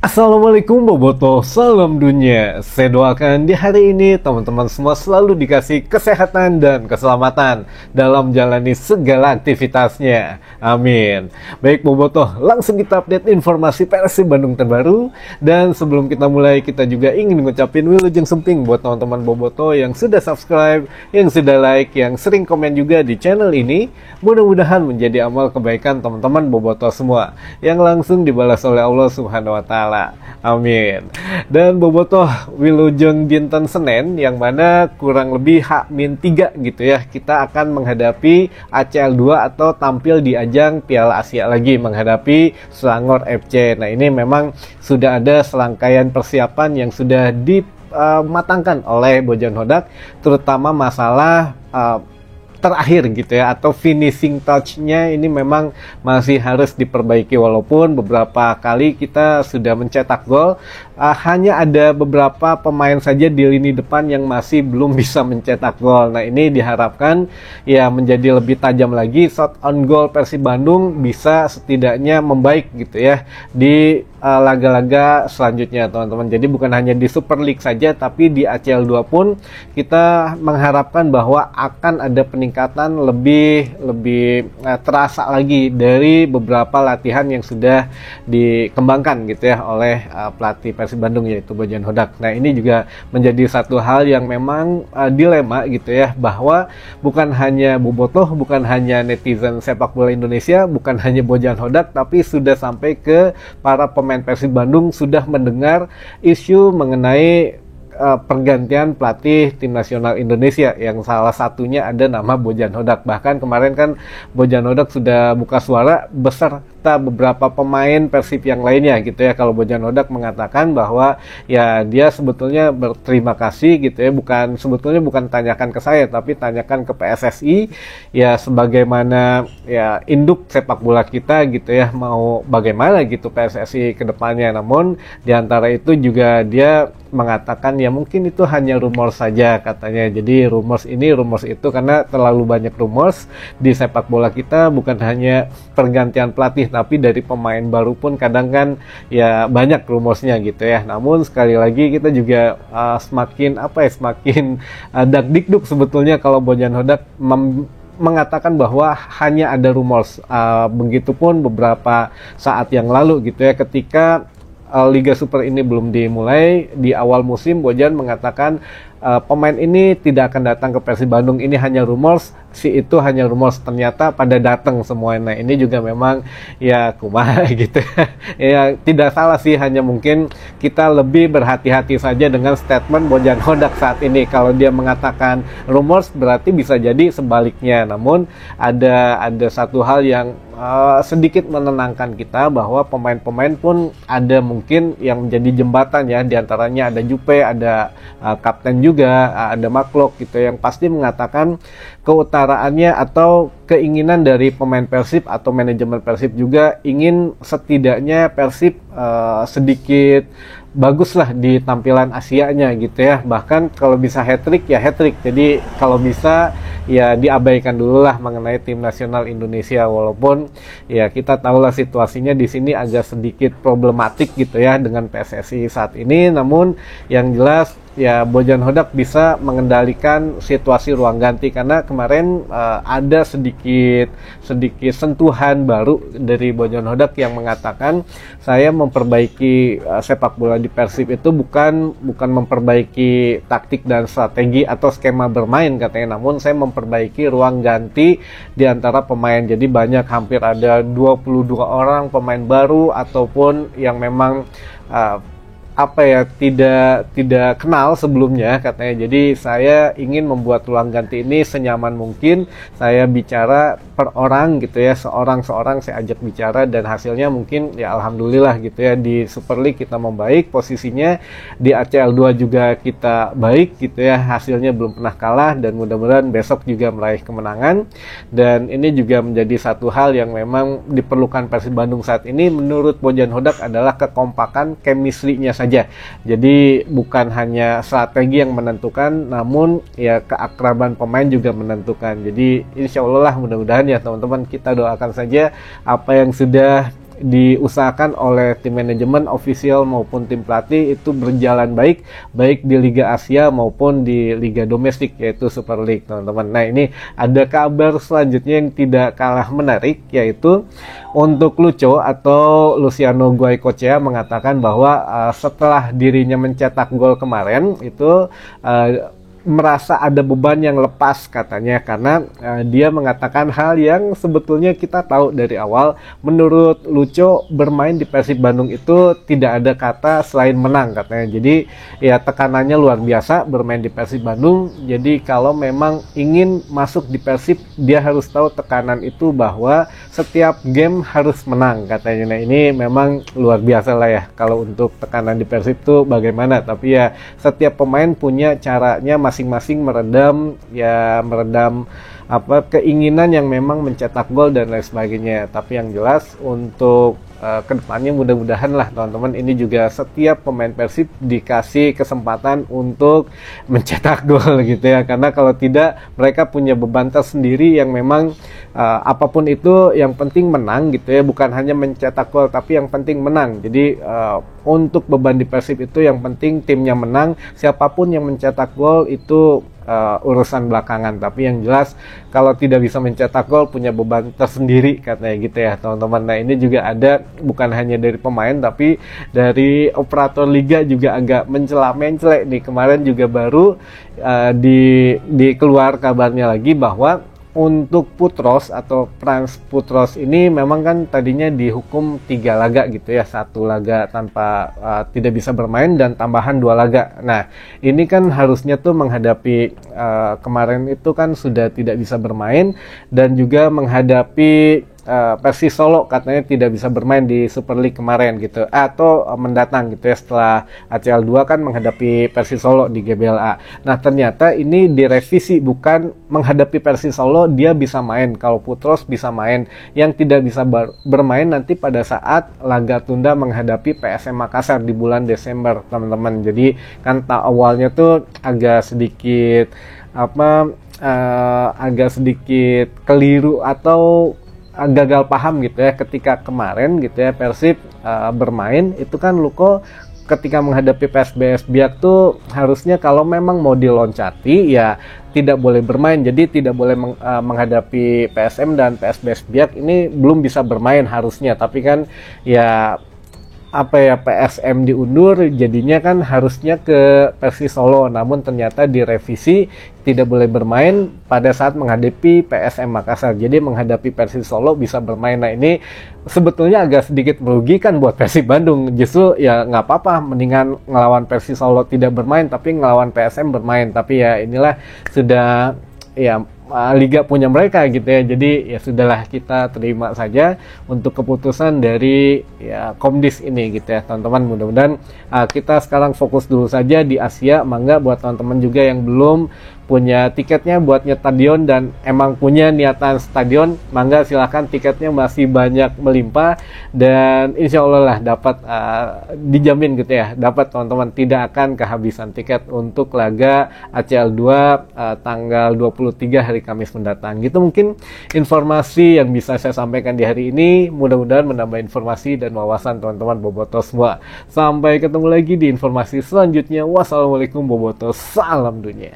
Assalamualaikum Boboto, salam dunia. Saya doakan di hari ini teman-teman semua selalu dikasih kesehatan dan keselamatan dalam menjalani segala aktivitasnya. Amin. Baik Boboto, langsung kita update informasi Persib Bandung terbaru. Dan sebelum kita mulai, kita juga ingin ngucapin wilujeng semping buat teman-teman Boboto yang sudah subscribe, yang sudah like, yang sering komen juga di channel ini. Mudah-mudahan menjadi amal kebaikan teman-teman Boboto semua yang langsung dibalas oleh Allah Subhanahu wa Ta'ala. Amin. Dan Bobotoh wilujeng dinten Senin yang mana kurang lebih H-3 gitu ya, kita akan menghadapi ACL 2 atau tampil di ajang Piala Asia lagi menghadapi Selangor FC. Nah, ini memang sudah ada serangkaian persiapan yang sudah dimatangkan oleh Bojan Hodak, terutama masalah terakhir gitu ya, atau finishing touch-nya ini memang masih harus diperbaiki, walaupun beberapa kali kita sudah mencetak gol. Hanya ada beberapa pemain saja di lini depan yang masih belum bisa mencetak gol. Nah, ini diharapkan ya menjadi lebih tajam lagi, shot on goal Persib Bandung bisa setidaknya membaik gitu ya di laga-laga selanjutnya teman-teman. Jadi bukan hanya di Super League saja, tapi di ACL 2 pun kita mengharapkan bahwa akan ada peningkatan lebih terasa lagi dari beberapa latihan yang sudah dikembangkan gitu ya oleh pelatih Persib Bandung, yaitu Bojan Hodak. Nah, ini juga menjadi satu hal yang memang dilema gitu ya, bahwa bukan hanya Bobotoh, bukan hanya netizen sepak bola Indonesia, bukan hanya Bojan Hodak, tapi sudah sampai ke para pemain Persib Bandung sudah mendengar isu mengenai pergantian pelatih tim nasional Indonesia, yang salah satunya ada nama Bojan Hodak. Bahkan kemarin kan Bojan Hodak sudah buka suara beserta beberapa pemain Persib yang lainnya gitu ya, kalau Bojan Hodak mengatakan bahwa ya dia sebetulnya berterima kasih gitu ya, sebetulnya bukan tanyakan ke saya tapi tanyakan ke PSSI ya, sebagaimana ya induk sepak bola kita gitu ya, mau bagaimana gitu PSSI ke depannya. Namun diantara itu juga dia mengatakan ya mungkin itu hanya rumor saja katanya. Jadi rumors ini rumors itu, karena terlalu banyak rumors di sepak bola kita, bukan hanya pergantian pelatih tapi dari pemain baru pun kadang kan ya banyak rumorsnya gitu ya. Namun sekali lagi kita juga semakin dakdikduk sebetulnya kalau Bojan Hodak mengatakan bahwa hanya ada rumors. Begitupun beberapa saat yang lalu gitu ya, ketika Liga Super ini belum dimulai, di awal musim Bojan mengatakan pemain ini tidak akan datang ke Persib Bandung, ini hanya rumors, itu hanya rumors, ternyata pada datang semuanya. Nah, ini juga memang ya kumaha gitu ya, tidak salah sih, hanya mungkin kita lebih berhati-hati saja dengan statement Bojan Hodak saat ini. Kalau dia mengatakan rumors berarti bisa jadi sebaliknya. Namun ada satu hal yang sedikit menenangkan kita, bahwa pemain-pemain pun ada mungkin yang menjadi jembatan ya, diantaranya ada Jupe, ada kapten juga, ada Maklok gitu, yang pasti mengatakan keutaraannya atau keinginan dari pemain Persib atau manajemen Persib juga ingin setidaknya Persib sedikit baguslah di tampilan Asianya gitu ya. Bahkan kalau bisa hat-trick ya hat-trick. Jadi kalau bisa ya diabaikan dulu lah mengenai tim nasional Indonesia, walaupun ya kita tahulah situasinya di sini agak sedikit problematik gitu ya dengan PSSI saat ini. Namun yang jelas ya Bojan Hodak bisa mengendalikan situasi ruang ganti, karena kemarin ada sedikit sentuhan baru dari Bojan Hodak yang mengatakan saya memperbaiki sepak bola di Persib itu bukan memperbaiki taktik dan strategi atau skema bermain katanya, namun saya memperbaiki ruang ganti di antara pemain. Jadi hampir ada 22 orang pemain baru ataupun yang memang tidak kenal sebelumnya katanya. Jadi saya ingin membuat ruang ganti ini senyaman mungkin. Saya bicara per orang gitu ya, seorang saya ajak bicara, dan hasilnya mungkin ya alhamdulillah gitu ya, di Super League kita membaik posisinya, di ACL 2 juga kita baik gitu ya, hasilnya belum pernah kalah, dan mudah-mudahan besok juga meraih kemenangan. Dan ini juga menjadi satu hal yang memang diperlukan Persib Bandung saat ini menurut Bojan Hodak adalah kekompakan, chemistry-nya saja. Jadi bukan hanya strategi yang menentukan, namun ya keakraban pemain juga menentukan. Jadi insya Allah lah, mudah-mudahan ya teman-teman, kita doakan saja apa yang sudah diusahakan oleh tim manajemen, official maupun tim pelatih itu berjalan baik, baik di Liga Asia maupun di Liga Domestik yaitu Super League, teman-teman. Nah, ini ada kabar selanjutnya yang tidak kalah menarik, yaitu untuk Lucho atau Luciano Goicoechea mengatakan bahwa setelah dirinya mencetak gol kemarin itu merasa ada beban yang lepas katanya, karena dia mengatakan hal yang sebetulnya kita tahu dari awal. Menurut Lucho, bermain di Persib Bandung itu tidak ada kata selain menang katanya. Jadi ya tekanannya luar biasa bermain di Persib Bandung. Jadi kalau memang ingin masuk di Persib, dia harus tahu tekanan itu bahwa setiap game harus menang katanya. Nah, ini memang luar biasa lah ya kalau untuk tekanan di Persib itu bagaimana. Tapi ya setiap pemain punya caranya masing-masing meredam keinginan yang memang mencetak gol dan lain sebagainya. Tapi yang jelas untuk kedepannya mudah-mudahan lah teman-teman, ini juga setiap pemain Persib dikasih kesempatan untuk mencetak gol gitu ya, karena kalau tidak mereka punya beban tersendiri yang memang apapun itu yang penting menang gitu ya, bukan hanya mencetak gol tapi yang penting menang. Jadi untuk beban di Persib itu yang penting timnya menang, siapapun yang mencetak gol itu urusan belakangan. Tapi yang jelas kalau tidak bisa mencetak gol punya beban tersendiri katanya gitu ya teman-teman. Nah, ini juga ada bukan hanya dari pemain tapi dari operator liga juga agak mencela-mencelek nih. Kemarin juga baru dikeluar kabarnya lagi bahwa untuk Putros atau Frans Putros ini memang kan tadinya dihukum 3 laga gitu ya, 1 laga tanpa tidak bisa bermain dan tambahan 2 laga. Nah, ini kan harusnya tuh menghadapi kemarin itu kan sudah tidak bisa bermain, dan juga menghadapi Persis Solo katanya tidak bisa bermain di Super League kemarin gitu, atau mendatang gitu ya setelah ACL 2 kan menghadapi Persis Solo di GBLA. Nah, ternyata ini direvisi, bukan menghadapi Persis Solo dia bisa main, kalau Putros bisa main, yang tidak bisa bermain nanti pada saat laga tunda menghadapi PSM Makassar di bulan Desember teman-teman. Jadi kan awalnya tuh agak sedikit keliru atau gagal paham gitu ya ketika kemarin gitu ya Persib bermain itu kan Luko ketika menghadapi PSBS Biak tuh harusnya kalau memang mau diloncati ya tidak boleh bermain, jadi tidak boleh menghadapi PSM dan PSBS Biak ini belum bisa bermain harusnya. Tapi kan ya PSM diundur, jadinya kan harusnya ke Persis Solo, namun ternyata direvisi tidak boleh bermain pada saat menghadapi PSM Makassar. Jadi menghadapi Persis Solo bisa bermain. Nah, ini sebetulnya agak sedikit merugikan buat Persib Bandung. Justru ya nggak apa-apa, mendingan ngelawan Persis Solo tidak bermain tapi ngelawan PSM bermain. Tapi ya inilah sudah ya liga punya mereka gitu ya. Jadi ya sudahlah, kita terima saja untuk keputusan dari ya Komdis ini gitu ya teman-teman. Mudah-mudahan kita sekarang fokus dulu saja di Asia. Mangga buat teman-teman juga yang belum punya tiketnya buat stadion dan emang punya niatan stadion, mangga silahkan, tiketnya masih banyak melimpah dan insya Allah lah dapat dijamin gitu ya, dapat teman-teman tidak akan kehabisan tiket untuk laga ACL 2 tanggal 23 hari Kamis mendatang. Gitu mungkin informasi yang bisa saya sampaikan di hari ini, mudah-mudahan menambah informasi dan wawasan teman-teman Bobotos semua. Sampai ketemu lagi di informasi selanjutnya. Wassalamualaikum Bobotos, salam dunia.